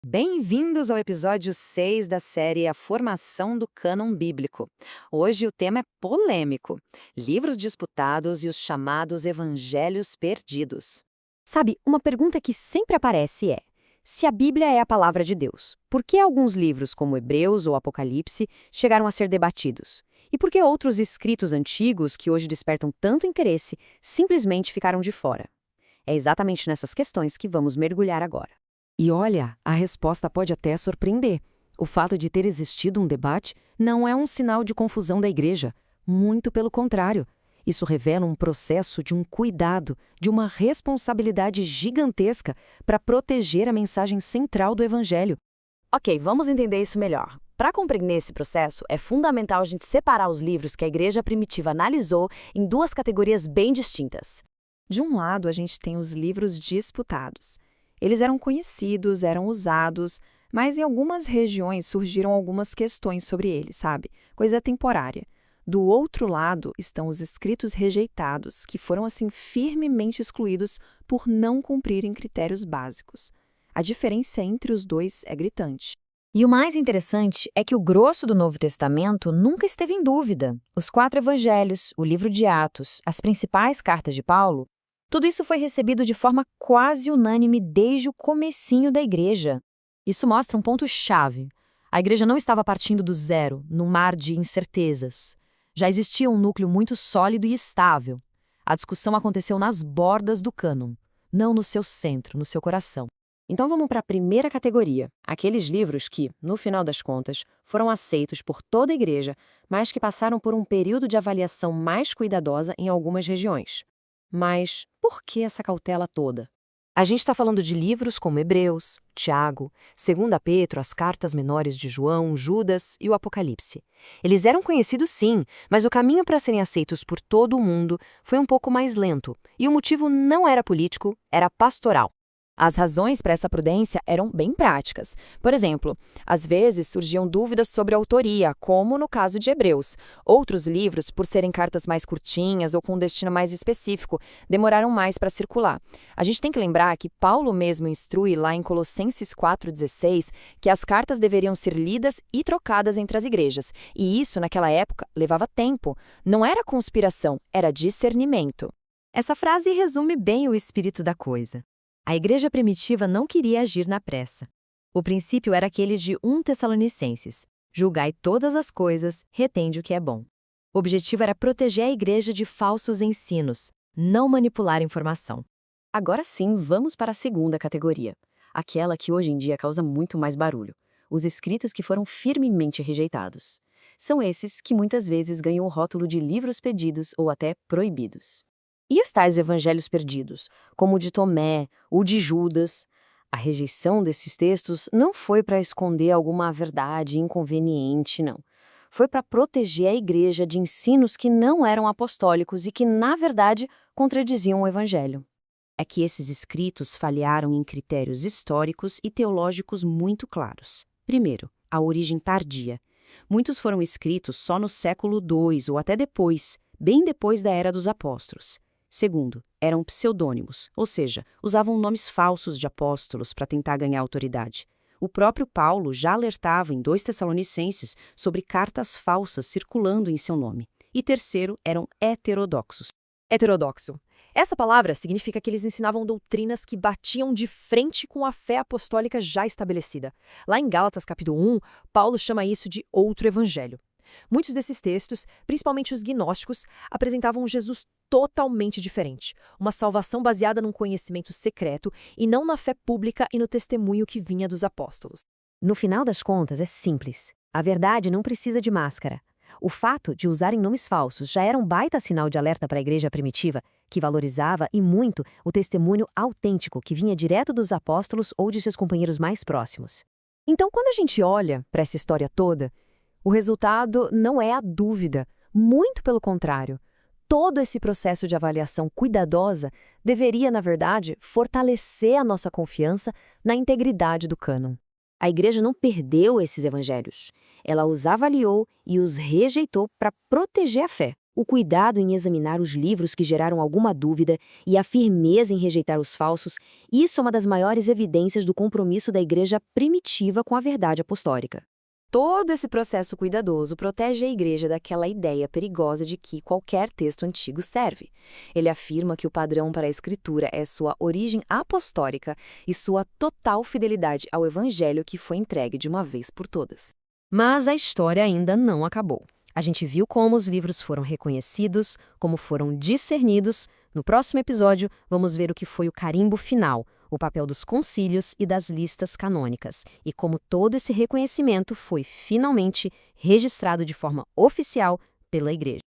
Bem-vindos ao episódio 6 da série A Formação do Cânon Bíblico. Hoje o tema é polêmico: livros disputados e os chamados evangelhos perdidos. Sabe, uma pergunta que sempre aparece é: se a Bíblia é a palavra de Deus, por que alguns livros, como Hebreus ou Apocalipse, chegaram a ser debatidos? E por que outros escritos antigos, que hoje despertam tanto interesse, simplesmente ficaram de fora? É exatamente nessas questões que vamos mergulhar agora. E olha, a resposta pode até surpreender. O fato de ter existido um debate não é um sinal de confusão da igreja. Muito pelo contrário. Isso revela um processo de um cuidado, de uma responsabilidade gigantesca para proteger a mensagem central do Evangelho. Ok, vamos entender isso melhor. Para compreender esse processo, é fundamental a gente separar os livros que a igreja primitiva analisou em duas categorias bem distintas. De um lado, a gente tem os livros disputados. Eles eram conhecidos, eram usados, mas em algumas regiões surgiram algumas questões sobre eles, sabe? Coisa temporária. Do outro lado estão os escritos rejeitados, que foram assim firmemente excluídos por não cumprirem critérios básicos. A diferença entre os dois é gritante. E o mais interessante é que o grosso do Novo Testamento nunca esteve em dúvida. Os 4 evangelhos, o livro de Atos, as principais cartas de Paulo, tudo isso foi recebido de forma quase unânime desde o comecinho da igreja. Isso mostra um ponto-chave. A igreja não estava partindo do zero, num mar de incertezas. Já existia um núcleo muito sólido e estável. A discussão aconteceu nas bordas do cânon, não no seu centro, no seu coração. Então vamos para a primeira categoria, aqueles livros que, no final das contas, foram aceitos por toda a igreja, mas que passaram por um período de avaliação mais cuidadosa em algumas regiões. Mas por que essa cautela toda? A gente está falando de livros como Hebreus, Tiago, 2 Pedro, as cartas menores de João, Judas e o Apocalipse. Eles eram conhecidos sim, mas o caminho para serem aceitos por todo o mundo foi um pouco mais lento, e o motivo não era político, era pastoral. As razões para essa prudência eram bem práticas. Por exemplo, às vezes surgiam dúvidas sobre a autoria, como no caso de Hebreus. Outros livros, por serem cartas mais curtinhas ou com um destino mais específico, demoraram mais para circular. A gente tem que lembrar que Paulo mesmo instrui lá em Colossenses 4,16 que as cartas deveriam ser lidas e trocadas entre as igrejas. E isso, naquela época, levava tempo. Não era conspiração, era discernimento. Essa frase resume bem o espírito da coisa. A igreja primitiva não queria agir na pressa. O princípio era aquele de 1 Tessalonicenses: julgai todas as coisas, retende o que é bom. O objetivo era proteger a igreja de falsos ensinos, não manipular informação. Agora sim, vamos para a segunda categoria, aquela que hoje em dia causa muito mais barulho, os escritos que foram firmemente rejeitados. São esses que muitas vezes ganham o rótulo de livros perdidos ou até proibidos. E os tais evangelhos perdidos, como o de Tomé, o de Judas? A rejeição desses textos não foi para esconder alguma verdade inconveniente, não. Foi para proteger a igreja de ensinos que não eram apostólicos e que, na verdade, contradiziam o evangelho. É que esses escritos falharam em critérios históricos e teológicos muito claros. Primeiro, a origem tardia. Muitos foram escritos só no século II ou até depois, bem depois da Era dos Apóstolos. Segundo, eram pseudônimos, ou seja, usavam nomes falsos de apóstolos para tentar ganhar autoridade. O próprio Paulo já alertava em 2 Tessalonicenses sobre cartas falsas circulando em seu nome. E terceiro, eram heterodoxos. Heterodoxo. Essa palavra significa que eles ensinavam doutrinas que batiam de frente com a fé apostólica já estabelecida. Lá em Gálatas capítulo 1, Paulo chama isso de outro evangelho. Muitos desses textos, principalmente os gnósticos, apresentavam um Jesus totalmente diferente, uma salvação baseada num conhecimento secreto e não na fé pública e no testemunho que vinha dos apóstolos. No final das contas, é simples. A verdade não precisa de máscara. O fato de usarem nomes falsos já era um baita sinal de alerta para a igreja primitiva, que valorizava e muito o testemunho autêntico que vinha direto dos apóstolos ou de seus companheiros mais próximos. Então, quando a gente olha para essa história toda, o resultado não é a dúvida, muito pelo contrário. Todo esse processo de avaliação cuidadosa deveria, na verdade, fortalecer a nossa confiança na integridade do cânon. A igreja não perdeu esses evangelhos. Ela os avaliou e os rejeitou para proteger a fé. O cuidado em examinar os livros que geraram alguma dúvida e a firmeza em rejeitar os falsos, isso é uma das maiores evidências do compromisso da Igreja primitiva com a verdade apostólica. Todo esse processo cuidadoso protege a Igreja daquela ideia perigosa de que qualquer texto antigo serve. Ele afirma que o padrão para a Escritura é sua origem apostólica e sua total fidelidade ao Evangelho que foi entregue de uma vez por todas. Mas a história ainda não acabou. A gente viu como os livros foram reconhecidos, como foram discernidos. No próximo episódio, vamos ver o que foi o carimbo final, o papel dos concílios e das listas canônicas, e como todo esse reconhecimento foi finalmente registrado de forma oficial pela Igreja.